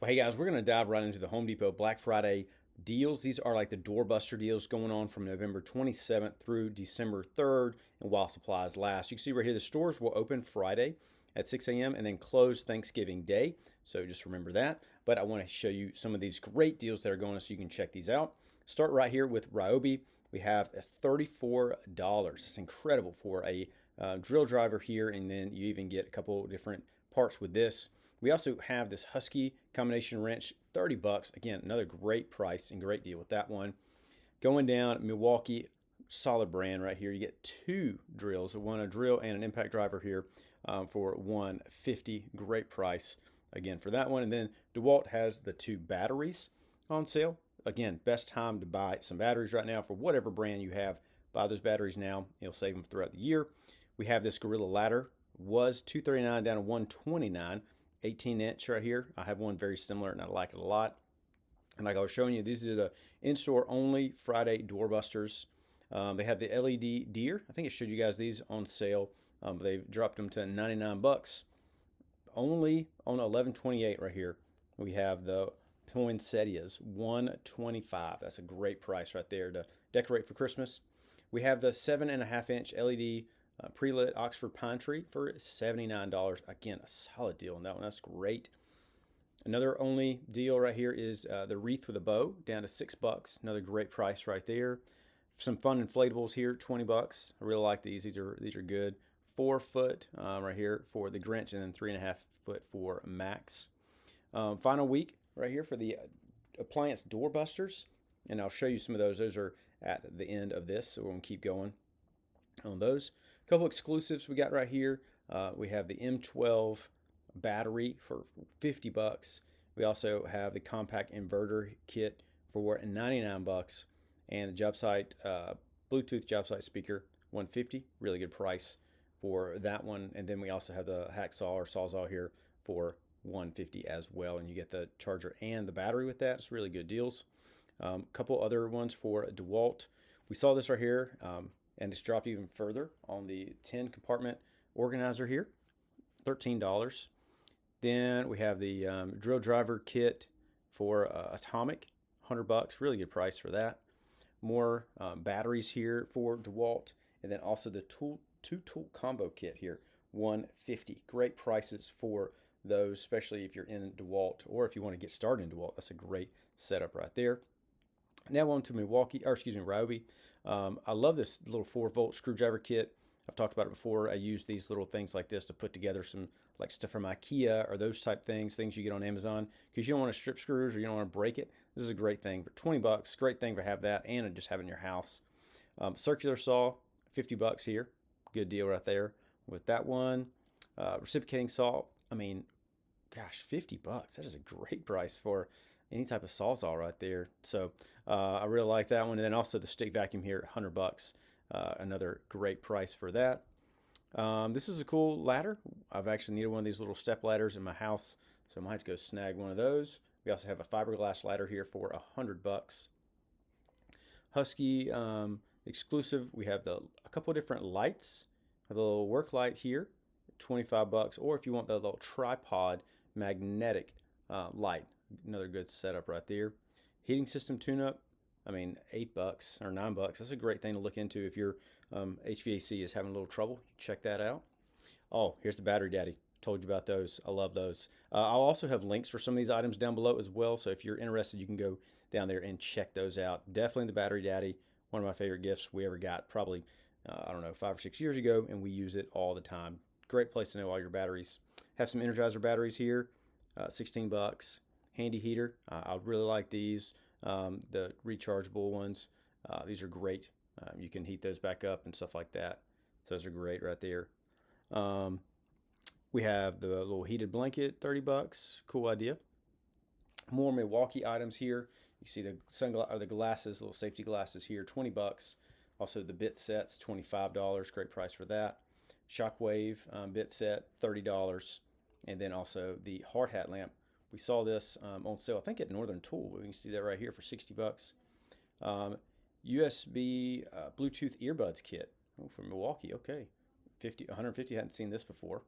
Well, hey guys, we're going to dive right into the Home Depot Black Friday deals. These are like the Doorbuster deals going on from November 27th through December 3rd and while supplies last. You can see right here the stores will open Friday at 6 a.m. and then close Thanksgiving Day. So just remember that. But I want to show you some of these great deals that are going on so you can check these out. Start right here with Ryobi. We have $34. It's incredible for a drill driver here, and then you even get a couple different parts with this. We also have this Husky combination wrench, 30 bucks. Again, another great price and great deal with that one. Going down, Milwaukee, solid brand right here. You get two drills, one a drill and an impact driver here for $150. Great price again for that one. And then DeWalt has the two batteries on sale. Again, best time to buy some batteries right now for whatever brand you have. Buy those batteries now. You'll save them throughout the year. We have this Gorilla ladder. Was $239 down to $129. 18-inch right here. I have one very similar and I like it a lot. And like I was showing you, these are the in-store only Friday Doorbusters. They have the LED deer. I think I showed you guys these on sale. They've dropped them to 99 bucks. Only on 11/28 right here. We have the poinsettias, 125. That's a great price right there to decorate for Christmas. We have the 7.5-inch LED pre-lit Oxford pine tree for $79. Again, a solid deal on that one. That's great. Another only deal right here is the wreath with a bow, down to $6. Another great price right there. Some fun inflatables here, 20 bucks. I really like these. These are good. 4-foot right here for the Grinch, and then 3.5-foot for Max. Final week right here for the appliance doorbusters, and I'll show you some of those. Those are at the end of this, so we're gonna keep going on those. A couple exclusives we got right here. We have the M12 battery for 50 bucks. We also have the compact inverter kit for 99 bucks, and the job site Bluetooth job site speaker 150. Really good price for that one. And then we also have the hacksaw or sawzall here for 150 as well, and you get the charger and the battery with that. It's really good deals. A couple other ones for DeWalt. We saw this right here. And it's dropped even further on the 10 compartment organizer here, $13. Then we have the drill driver kit for Atomic, 100 bucks, really good price for that. More batteries here for DeWalt, and then also the two-tool combo kit here, 150. Great prices for those, especially if you're in DeWalt or if you want to get started in DeWalt. That's a great setup right there. Now on to Ryobi. I love this little 4-volt screwdriver kit. I've talked about it before. I use these little things like this to put together some like stuff from IKEA or those type things you get on Amazon, because you don't want to strip screws or you don't want to break it. This is a great thing for 20 bucks. Great thing to have that and just have it in your house. Circular saw, 50 bucks here. Good deal right there with that one. Reciprocating saw, I mean, gosh, 50 bucks. That is a great price for any type of sawzall right there. So I really like that one. And then also the stick vacuum here, 100 bucks. Another great price for that. This is a cool ladder. I've actually needed one of these little step ladders in my house, so I might have to go snag one of those. We also have a fiberglass ladder here for 100 bucks. Husky exclusive. We have a couple of different lights. The little work light here, 25 bucks. Or if you want the little tripod magnetic light, another good setup right there. Heating system tune-up, I mean, 8 bucks or 9 bucks. That's a great thing to look into if your HVAC is having a little trouble. Check that out. Oh, here's the Battery Daddy. Told you about those. I love those. I'll also have links for some of these items down below as well. So if you're interested, you can go down there and check those out. Definitely the Battery Daddy. One of my favorite gifts we ever got, probably, I don't know, 5 or 6 years ago, and we use it all the time. Great place to know all your batteries. Have some Energizer batteries here, 16 bucks. Handy heater. I really like these, the rechargeable ones. These are great. You can heat those back up and stuff like that. So those are great right there. We have the little heated blanket, 30 bucks. Cool idea. More Milwaukee items here. You see the glasses, little safety glasses here, 20 bucks. Also the bit sets, $25. Great price for that. Shockwave bit set, $30. And then also the hard hat lamp. We saw this on sale, I think at Northern Tool. We can see that right here for 60 bucks. USB Bluetooth earbuds kit from Milwaukee. Okay, 150. Hadn't seen this before.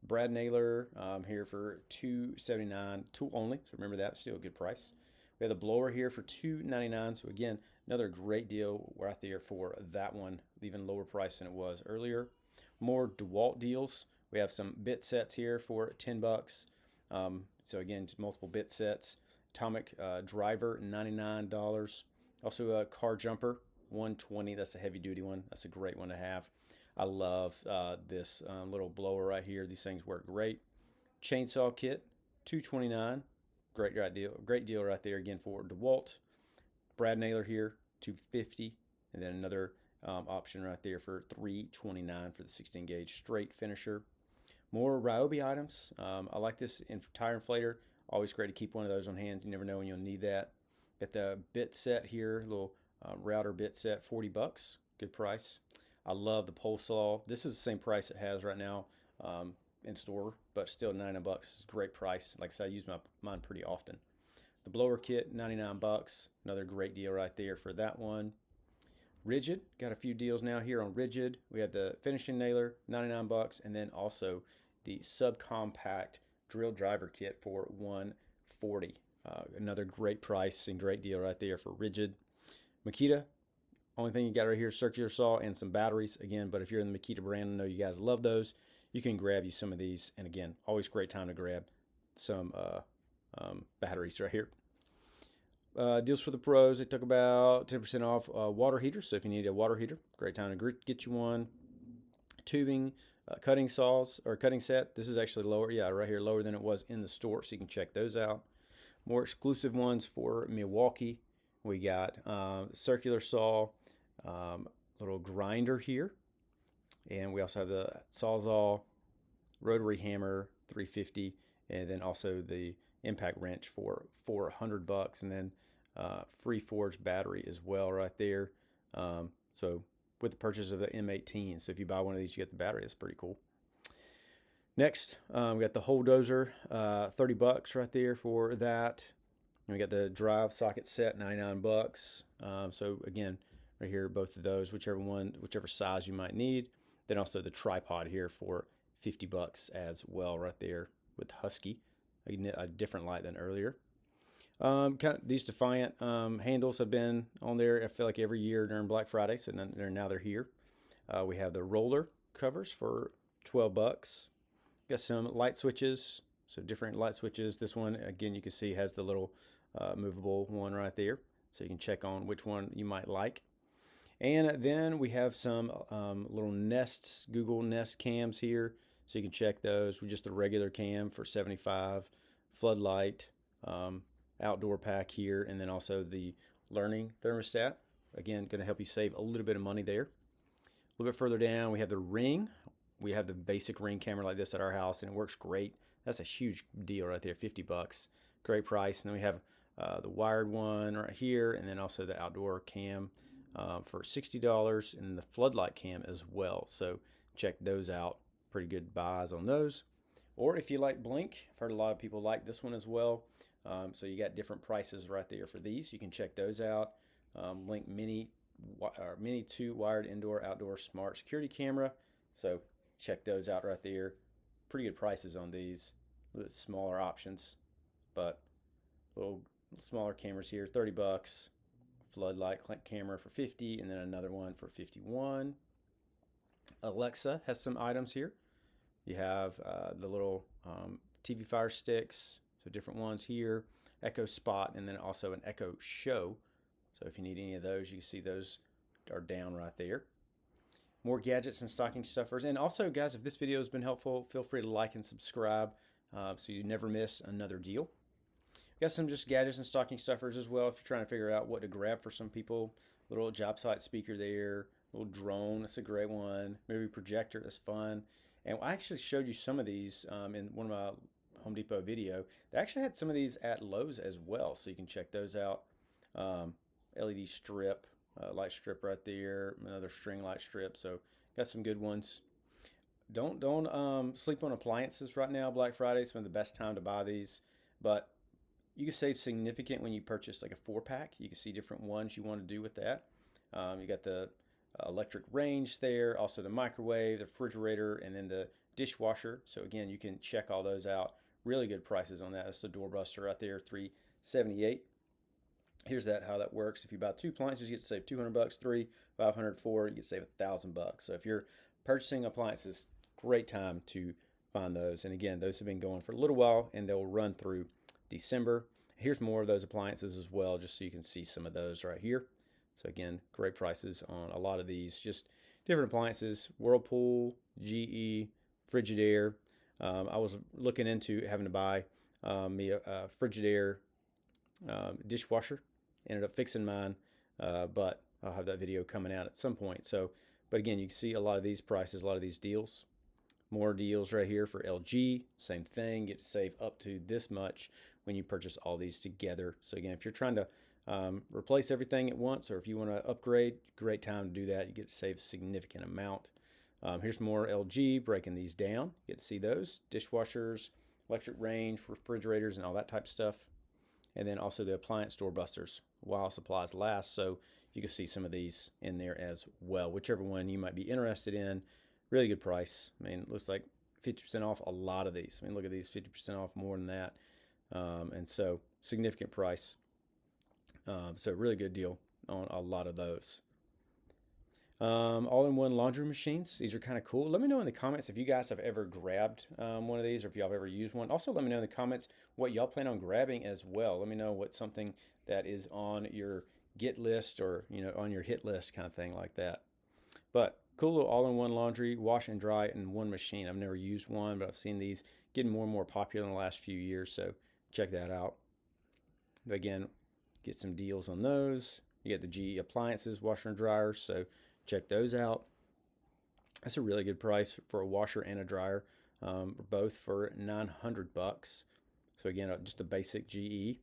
Brad Naylor here for $2.79, tool only. So remember that, still a good price. We have the blower here for $2.99. So again, another great deal right there for that one, even lower price than it was earlier. More DeWalt deals. We have some bit sets here for $10. So again, just multiple bit sets. Atomic driver, $99. Also a car jumper, $120. That's a heavy duty one. That's a great one to have. I love this little blower right here. These things work great. Chainsaw kit, $229. Great deal right there again for DeWalt. Brad Naylor here, $250, and then another option right there for $329 for the 16 gauge straight finisher. More Ryobi items. I like this tire inflator. Always great to keep one of those on hand. You never know when you'll need that. Got the bit set here, little router bit set, $40. Good price. I love the pole saw. This is the same price it has right now in store, but still $99. Great price. Like I said, I use mine pretty often. The blower kit, $99. Another great deal right there for that one. Rigid, got a few deals now here on Rigid. We have the finishing nailer, $99, and then also the subcompact drill driver kit for $140. Another great price and great deal right there for Rigid. Makita, only thing you got right here, circular saw and some batteries. Again, but if you're in the Makita brand, I know you guys love those. You can grab you some of these. And again, always great time to grab some batteries right here. Deals for the pros, they took about 10% off water heaters. So if you need a water heater, great time to get you one. Tubing, cutting saws or cutting set. This is actually lower, yeah, right here, lower than it was in the store. So you can check those out. More exclusive ones for Milwaukee. We got circular saw, little grinder here. And we also have the Sawzall rotary hammer, $350, and then also the impact wrench for $400, and then free forged battery as well right there. So with the purchase of the M18, so if you buy one of these, you get the battery. That's pretty cool. Next, we got the hole dozer, $30 right there for that. And we got the drive socket set, $99. So again, right here, both of those, whichever size you might need. Then also the tripod here for $50 as well, right there with Husky, a different light than earlier. These Defiant handles have been on there, I feel like every year during Black Friday, so now they're here. We have the roller covers for $12. Got some light switches, so different light switches. This one, again, you can see has the little movable one right there, so you can check on which one you might like. And then we have some little Nests, Google Nest cams here, so you can check those with just the regular cam for $75, floodlight, outdoor pack here, and then also the learning thermostat. Again, going to help you save a little bit of money there. A little bit further down, we have the Ring. We have the basic Ring camera like this at our house, and it works great. That's a huge deal right there, $50. Great price. And then we have the wired one right here, and then also the outdoor cam for $60, and the floodlight cam as well. So check those out. Pretty good buys on those. Or if you like Blink, I've heard a lot of people like this one as well. So you got different prices right there for these. You can check those out. Blink Mini 2 wired indoor outdoor smart security camera. So check those out right there. Pretty good prices on these. A little bit smaller options, but little smaller cameras here, $30. Floodlight camera for $50, and then another one for $51. Alexa has some items here. You have the little TV Fire sticks, so different ones here. Echo Spot, and then also an Echo Show. So if you need any of those, you can see those are down right there. More gadgets and stocking stuffers. And also, guys, if this video has been helpful, feel free to like and subscribe so you never miss another deal. Got some just gadgets and stocking stuffers as well if you're trying to figure out what to grab for some people. Little job site speaker there, little drone, that's a great one. Maybe projector, that's fun. And I actually showed you some of these in one of my Home Depot video. They actually had some of these at Lowe's as well, so you can check those out. LED strip, light strip right there, another string light strip. So got some good ones. Don't sleep on appliances right now. Black Friday is one of the best time to buy these, but you can save significant when you purchase like a 4-pack. You can see different ones you want to do with that. You got the electric range there, also the microwave, the refrigerator, and then the dishwasher. So again, you can check all those out. Really good prices on that. That's the Doorbuster right there, $378. Here's how that works. If you buy 2 appliances, you get to save $200. 3, 500, 4, you get to save $1,000. So if you're purchasing appliances, great time to find those. And again, those have been going for a little while, and they'll run through December. Here's more of those appliances as well, just so you can see some of those right here. So again, great prices on a lot of these, just different appliances. Whirlpool, GE, Frigidaire. I was looking into having to buy me a Frigidaire dishwasher. Ended up fixing mine, but I'll have that video coming out at some point. So, but again, you can see a lot of these prices, a lot of these deals. More deals right here for LG. Same thing, get to save up to this much when you purchase all these together. So again, if you're trying to replace everything at once, or if you want to upgrade, great time to do that. You get to save a significant amount. Here's more LG, breaking these down. You get to see those. Dishwashers, electric range, refrigerators, and all that type of stuff. And then also the appliance doorbusters while supplies last. So you can see some of these in there as well, whichever one you might be interested in. Really good price. I mean, it looks like 50% off a lot of these. I mean, look at these, 50% off, more than that. And so significant price. So really good deal on a lot of those. All-in-one laundry machines. These are kind of cool. Let me know in the comments if you guys have ever grabbed one of these, or if y'all have ever used one. Also, let me know in the comments what y'all plan on grabbing as well. Let me know what's something that is on your get list, or on your hit list, kind of thing like that. But cool little all-in-one laundry, wash and dry in one machine. I've never used one, but I've seen these getting more and more popular in the last few years, so check that out. But again, get some deals on those. You get the GE appliances, washer and dryers, so check those out. That's a really good price for a washer and a dryer, both for $900. So again, just a basic GE.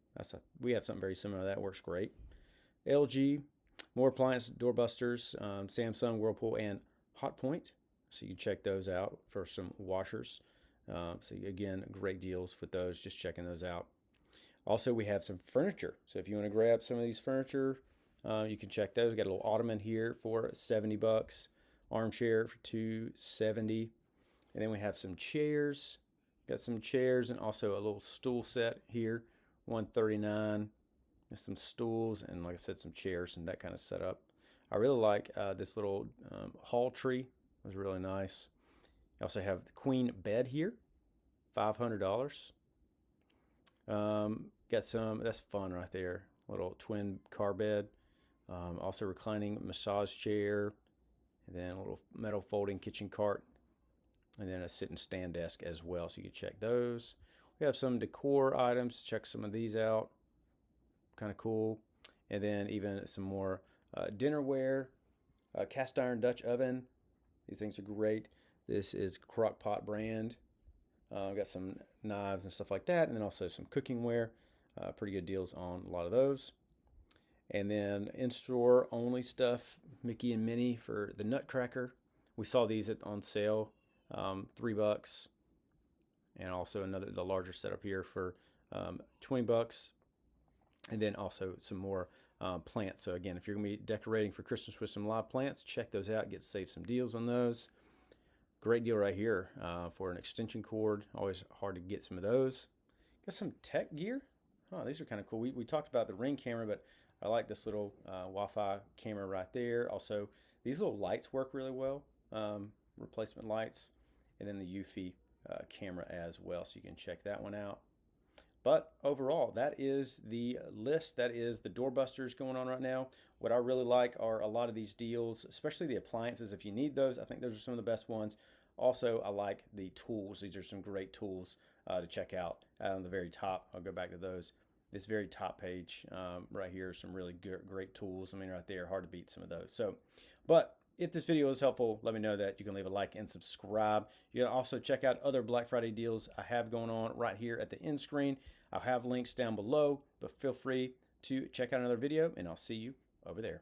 We have something very similar to that. Works great. LG, more appliance doorbusters, Samsung, Whirlpool, and Hotpoint. So you check those out for some washers. So again, great deals with those. Just checking those out. Also, we have some furniture. So if you want to grab some of these furniture, you can check those. We got a little ottoman here for $70. Armchair for $270. And then we have some chairs. Got some chairs and also a little stool set here, $139. And some stools and, like I said, some chairs and that kind of setup. I really like this little hall tree. It was really nice. I also have the queen bed here, $500. Got some, that's fun right there. Little twin car bed. Also reclining massage chair. And then a little metal folding kitchen cart. And then a sit and stand desk as well. So you can check those. We have some decor items. Check some of these out. Kind of cool. And then even some more dinnerware. Cast iron Dutch oven. These things are great. This is Crock-Pot brand. Got some knives and stuff like that. And then also some cooking ware. Pretty good deals on a lot of those. And then in-store only stuff. Mickey and Minnie for the Nutcracker. We saw these on sale. $3. And also the larger setup here for $20. And then also some more plants. So again, if you're going to be decorating for Christmas with some live plants, check those out. Get to save some deals on those. Great deal right here for an extension cord. Always hard to get some of those. Got some tech gear. Oh, these are kind of cool. We talked about the Ring camera, but I like this little Wi-Fi camera right there. Also, these little lights work really well. Replacement lights. And then the Eufy camera as well. So you can check that one out. But overall, that is the list. That is the doorbusters going on right now. What I really like are a lot of these deals, especially the appliances. If you need those, I think those are some of the best ones. Also, I like the tools. These are some great tools to check out. On the very top, I'll go back to those. This very top page right here, some really great tools. I mean, right there, hard to beat some of those. So, but if this video was helpful, let me know that. You can leave a like and subscribe. You can also check out other Black Friday deals I have going on right here at the end screen. I'll have links down below, but feel free to check out another video, and I'll see you over there.